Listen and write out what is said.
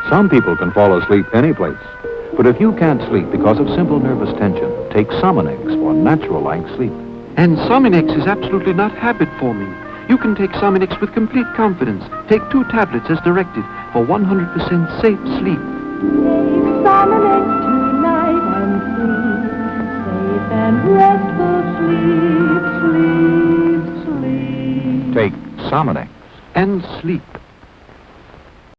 Some people can fall asleep any place. But if you can't sleep because of simple nervous tension, take Sominetz for natural-like sleep. And Sominetz is absolutely not habit-forming. You can take Sominetz with complete confidence. Take 2 tablets as directed for 100% safe sleep. Take Sominetz tonight and sleep. Safe and restful sleep, sleep, sleep. Take Sominetz. And sleep.